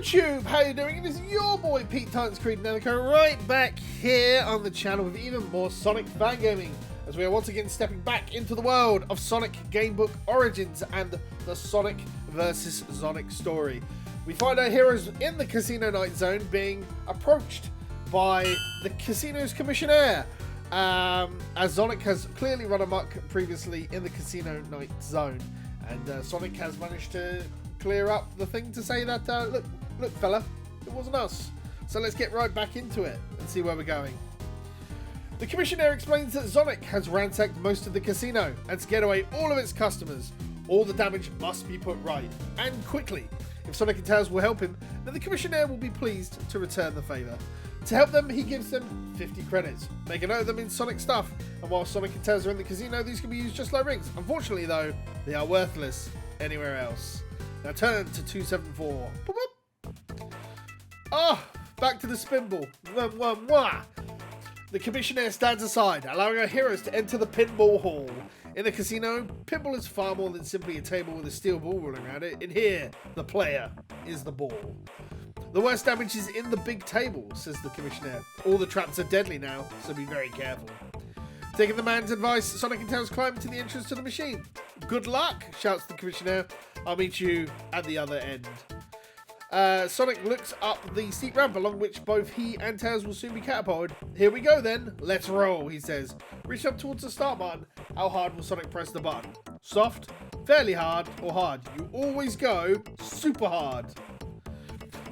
YouTube, how you doing? It is your boy Pete Titans Creed Nelico right back here on the channel with even more Sonic fan gaming, as we are once again stepping back into the world of Sonic Gamebook Origins and the Sonic vs Zonik story. We find our heroes in the Casino Night Zone being approached by the casino's commissionaire, as Zonik has clearly run amok previously in the Casino Night Zone, and Sonic has managed to clear up the thing to say that, look fella, it wasn't us. So let's get right back into it and see where we're going. The commissionaire explains that Zonik has ransacked most of the casino and scared away all of its customers. All the damage must be put right, and quickly. If Sonic and Tails will help him, then the commissionaire will be pleased to return the favour. To help them, he gives them 50 credits. Make a note of them in Sonic stuff, and while Sonic and Tails are in the casino, these can be used just like rings. Unfortunately though, they are worthless anywhere else. Now turn to 274. Boop, boop. Ah, back to the spinball. Mwah, mwah, mwah. The commissionaire stands aside, allowing our heroes to enter the pinball hall. In the casino, pinball is far more than simply a table with a steel ball rolling around it. In here, the player is the ball. The worst damage is in the big table, says the commissionaire. All the traps are deadly now, so be very careful. Taking the man's advice, Sonic and Tails climb to the entrance to the machine. Good luck, shouts the commissionaire. I'll meet you at the other end. Sonic looks up the steep ramp along which both he and Tails will soon be catapulted. Here we go then, let's roll, he says. Reach up towards the start button. How hard will Sonic press the button? Soft, fairly hard, or hard? You always go super hard.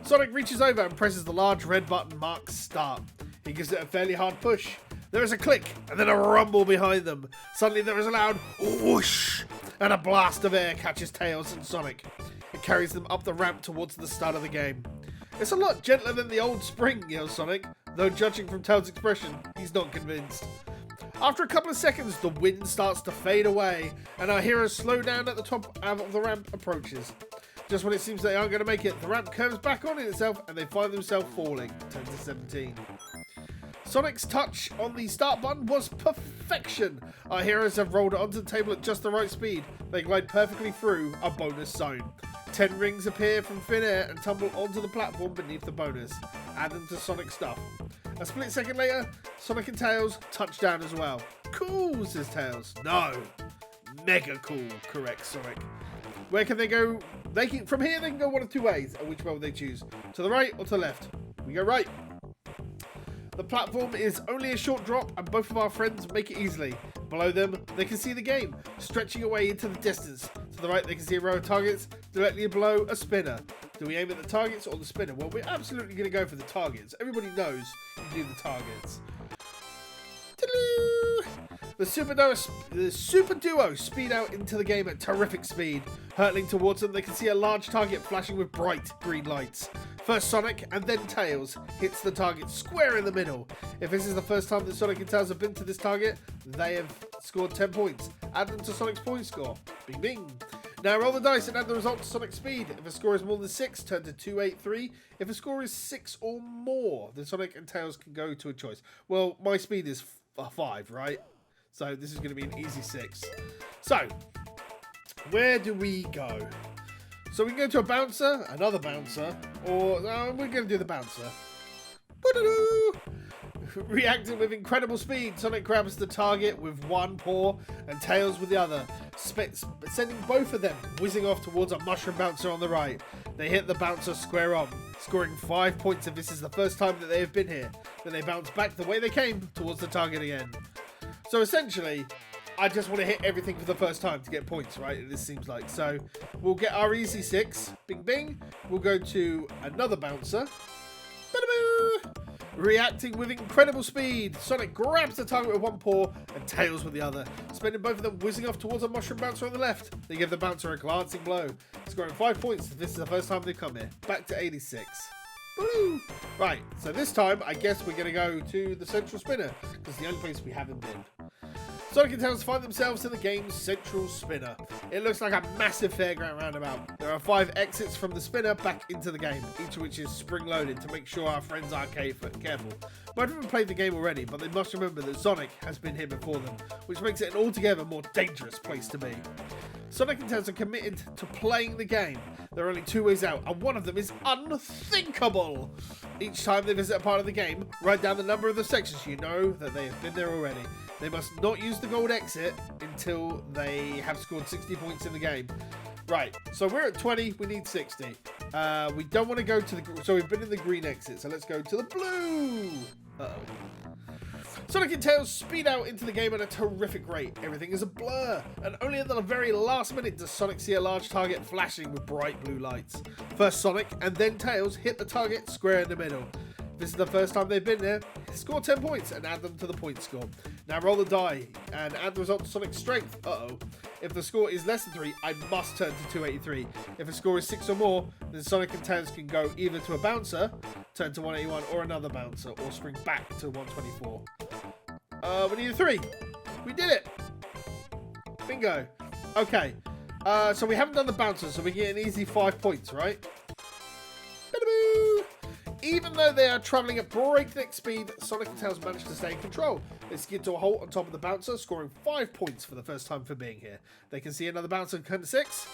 Sonic reaches over and presses the large red button marked start. He gives it a fairly hard push. There is a click and then a rumble behind them. Suddenly there is a loud whoosh and a blast of air catches Tails and Sonic. It carries them up the ramp towards the start of the game. It's a lot gentler than the old spring, yells Sonic, though judging from Tails' expression, he's not convinced. After a couple of seconds, the wind starts to fade away and our heroes slow down at the top of the ramp approaches. Just when it seems they aren't going to make it, the ramp curves back on itself and they find themselves falling. Turn to 17. Sonic's touch on the start button was perfection. Our heroes have rolled onto the table at just the right speed. They glide perfectly through a bonus zone. 10 rings appear from thin air and tumble onto the platform beneath the bonus. Add them to Sonic's stuff. A split second later, Sonic and Tails touch down as well. Cool, says Tails. No. Mega cool, corrects Sonic. Where can they go? From here they can go one of two ways. And which way will they choose? To the right or to the left? We go right. The platform is only a short drop and both of our friends make it easily. Below them, they can see the game, stretching away into the distance. To the right, they can see a row of targets. Directly below, a spinner. Do we aim at the targets or the spinner? Well, we're absolutely going to go for the targets. Everybody knows you do the targets. The Super Duo speed out into the game at terrific speed. Hurtling towards them, they can see a large target flashing with bright green lights. First Sonic and then Tails hits the target square in the middle. If this is the first time that Sonic and Tails have been to this target, they have scored 10 points. Add them to Sonic's point score. Bing bing. Now roll the dice and add the result to Sonic's speed. If a score is more than 6, turn to 283. If a score is 6 or more, then Sonic and Tails can go to a choice. Well, my speed is 5, right? So this is going to be an easy 6. So, where do we go? So we can go to a bouncer, another bouncer, or we're going to do the bouncer. Reacting with incredible speed, Sonic grabs the target with one paw and Tails with the other, sending both of them whizzing off towards a mushroom bouncer on the right. They hit the bouncer square on, scoring 5 points if this is the first time that they have been here. Then they bounce back the way they came towards the target again. So essentially, I just want to hit everything for the first time to get points, right? This seems like. So we'll get our easy 6. Bing, bing. We'll go to another bouncer. Ba-da-boo! Reacting with incredible speed, Sonic grabs the target with one paw and Tails with the other, spending both of them whizzing off towards a mushroom bouncer on the left. They give the bouncer a glancing blow, scoring 5 points if this is the first time they've come here. Back to 86. Woo! Right, so this time I guess we're going to go to the central spinner, because it's the only place we haven't been. Sonic and Tails find themselves in the game's central spinner. It looks like a massive fairground roundabout. There are 5 exits from the spinner back into the game, each of which is spring-loaded to make sure our friends are careful. Both of them played the game already, but they must remember that Sonic has been here before them, which makes it an altogether more dangerous place to be. Sonic and Tails are committed to playing the game. There are only two ways out, and one of them is unthinkable. Each time they visit a part of the game, write down the number of the sections you know that they have been there already. They must not use the gold exit until they have scored 60 points in the game. Right, so we're at 20, we need 60. We don't want to go to the... So we've been in the green exit, so let's go to the blue. Uh-oh. Sonic and Tails speed out into the game at a terrific rate. Everything is a blur, and only at the very last minute does Sonic see a large target flashing with bright blue lights. First Sonic, and then Tails hit the target square in the middle. If this is the first time they've been there, score 10 points and add them to the point score. Now roll the die and add the result to Sonic's strength. Uh-oh. If the score is less than 3, I must turn to 283. If the score is 6 or more, then Sonic and Tails can go either to a bouncer, turn to 181, or another bouncer, or spring back to 124. We need a 3. We did it. Bingo. Okay. So we haven't done the bouncer, so we get an easy 5 points, right? Ba-da-boo! Even though they are travelling at breakneck speed, Sonic and Tails manage to stay in control. They skid to a halt on top of the bouncer, scoring 5 points for the first time for being here. They can see another bouncer and count to 6.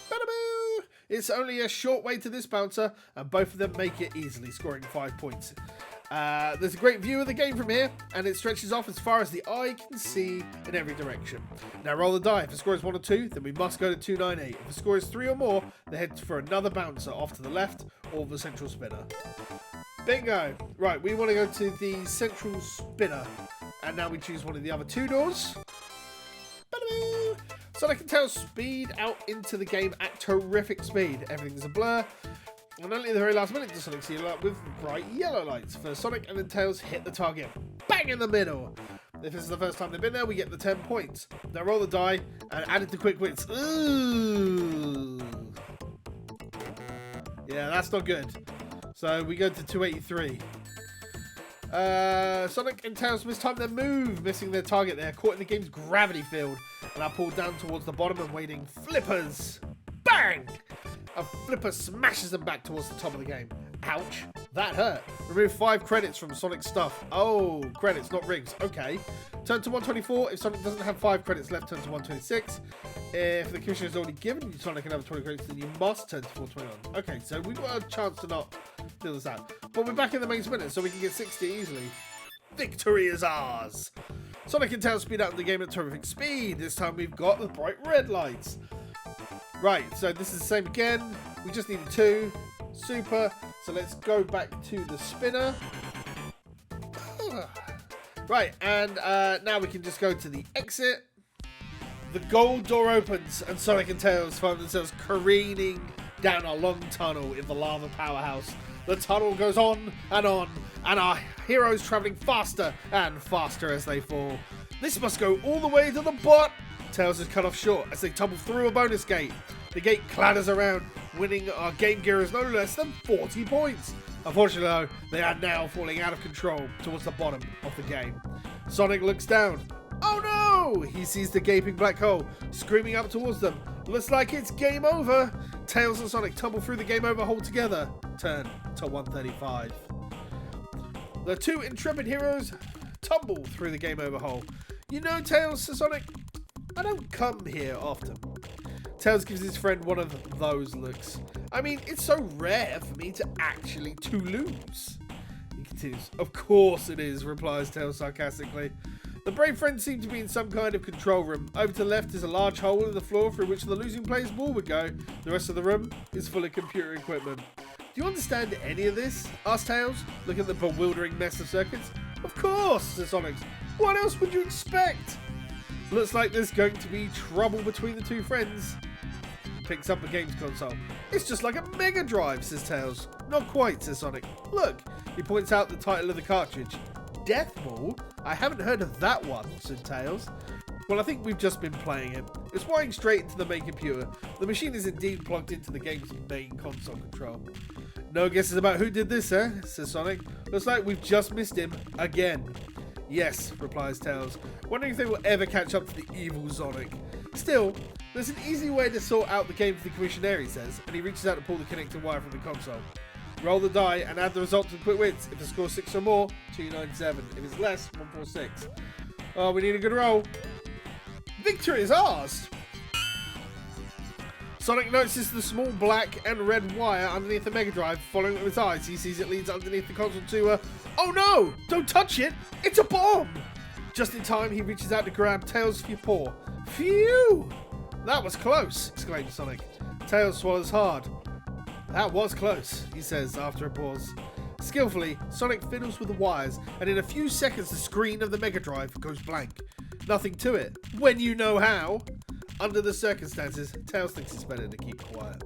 Ba-da-boo! It's only a short way to this bouncer, and both of them make it easily, scoring 5 points. There's a great view of the game from here, and it stretches off as far as the eye can see in every direction. Now roll the die. If the score is 1 or 2, then we must go to 298. If the score is 3 or more, they head for another bouncer off to the left or the central spinner. Bingo! Right, we want to go to the central spinner, and now we choose one of the other 2 doors. Ba-da-boo! Sonic and Tails speed out into the game at terrific speed. Everything's a blur. And only at the very last minute does Sonic see a light with bright yellow lights. First Sonic and then Tails hit the target. Bang in the middle! If this is the first time they've been there, we get the 10 points. Now roll the die and add it to quick wits. Ooh! Yeah, that's not good. So we go to 283. Sonic and Tails mistime their move, missing their target there, caught in the game's gravity field, and are pulled down towards the bottom and waiting flippers. Bang! A flipper smashes them back towards the top of the game. Ouch, that hurt. Remove 5 credits from Sonic's stuff. Oh, credits, not rings. Okay. Turn to 124. If Sonic doesn't have 5 credits left, turn to 126. If the commissioner has already given you Sonic another 20 credits, then you must turn to 421. Okay, so we've got a chance to not fill this out. But we're back in the main spinner, so we can get 60 easily. Victory is ours! Sonic and Tails speed out in the game at terrific speed. This time we've got the bright red lights. Right, so this is the same again. We just needed 2. Super. So let's go back to the spinner. Right, and now we can just go to the exit. The gold door opens and Sonic and Tails find themselves careening down a long tunnel in the lava powerhouse. The tunnel goes on, and our heroes travelling faster and faster as they fall. This must go all the way to the bot. Tails is cut off short as they tumble through a bonus gate. The gate clatters around, winning our Game Gearers no less than 40 points. Unfortunately though, they are now falling out of control towards the bottom of the game. Sonic looks down. Oh no! He sees the gaping black hole, screaming up towards them. Looks like it's game over. Tails and Sonic tumble through the game over hole together. Turn to 135. The 2 intrepid heroes tumble through the game over hole. You know, Tails, says Sonic, I don't come here often. Tails gives his friend one of those looks. I mean, it's so rare for me to actually lose. He continues. Of course it is, replies Tails sarcastically. The brave friends seem to be in some kind of control room. Over to the left is a large hole in the floor through which the losing player's ball would go. The rest of the room is full of computer equipment. Do you understand any of this? Asked Tails, looking at the bewildering mess of circuits. Of course, says Sonic. What else would you expect? Looks like there's going to be trouble between the 2 friends. Picks up a games console. It's just like a Mega Drive, says Tails. Not quite, says Sonic. Look, he points out the title of the cartridge. Death Ball? I haven't heard of that one, said Tails. Well, I think we've just been playing it. It's wiring straight into the main computer. The machine is indeed plugged into the game's main console control. No guesses about who did this, eh? Says Sonic. Looks like we've just missed him again. Yes, replies Tails, wondering if they will ever catch up to the evil Sonic. Still, there's an easy way to sort out the game for the commissioner, he says, and he reaches out to pull the connecting wire from the console. Roll the die and add the result to quick wits. If the score is 6 or more, 297. If it's less, 146. Oh, we need a good roll. Victory is ours! Sonic notices the small black and red wire underneath the Mega Drive. Following it with his eyes, he sees it leads underneath the console to oh no! Don't touch it! It's a bomb! Just in time, he reaches out to grab Tails' paw. Phew! That was close, exclaims Sonic. Tails swallows hard. That was close, he says after a pause. Skillfully, Sonic fiddles with the wires, and in a few seconds the screen of the Mega Drive goes blank. Nothing to it, when you know how. Under the circumstances, Tails thinks it's better to keep quiet.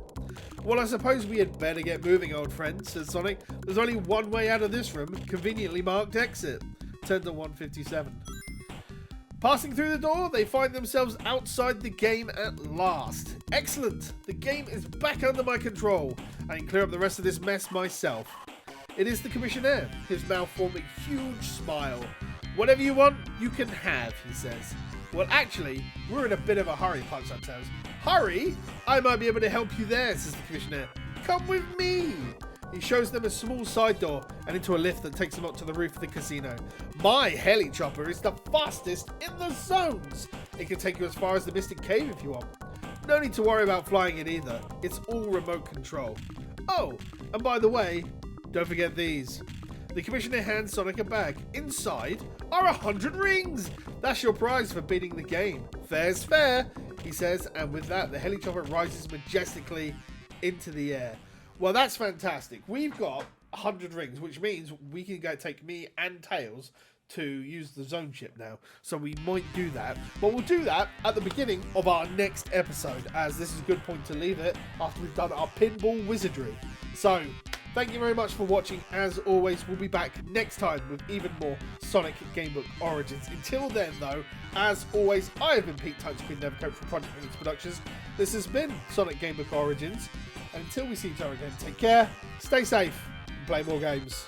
Well, I suppose we had better get moving, old friend, says Sonic. There's only one way out of this room, conveniently marked exit. Turn to 157. Passing through the door, they find themselves outside the game at last. Excellent! The game is back under my control. I can clear up the rest of this mess myself. It is the Commissioner, his mouth forming a huge smile. Whatever you want, you can have, he says. Well, actually, we're in a bit of a hurry, pipes up Tails. Hurry? I might be able to help you there, says the Commissioner. Come with me! He shows them a small side door and into a lift that takes them up to the roof of the casino. My heli chopper is the fastest in the zones. It can take you as far as the Mystic Cave if you want. No need to worry about flying it either. It's all remote control. Oh, and by the way, don't forget these. The Commissioner hands Sonic a bag. Inside are 100 rings. That's your prize for beating the game. Fair's fair, he says, and with that, the heli chopper rises majestically into the air. Well, that's fantastic. We've got 100 rings, which means we can go take me and Tails to use the zone ship now. So we might do that. But we'll do that at the beginning of our next episode, as this is a good point to leave it after we've done our pinball wizardry. So, thank you very much for watching. As always, we'll be back next time with even more Sonic Gamebook Origins. Until then, though, as always, I have been Pete Touchscreen Nevercoat from Project Phoenix Productions. This has been Sonic Gamebook Origins. And until we see each other again, take care, stay safe, and play more games.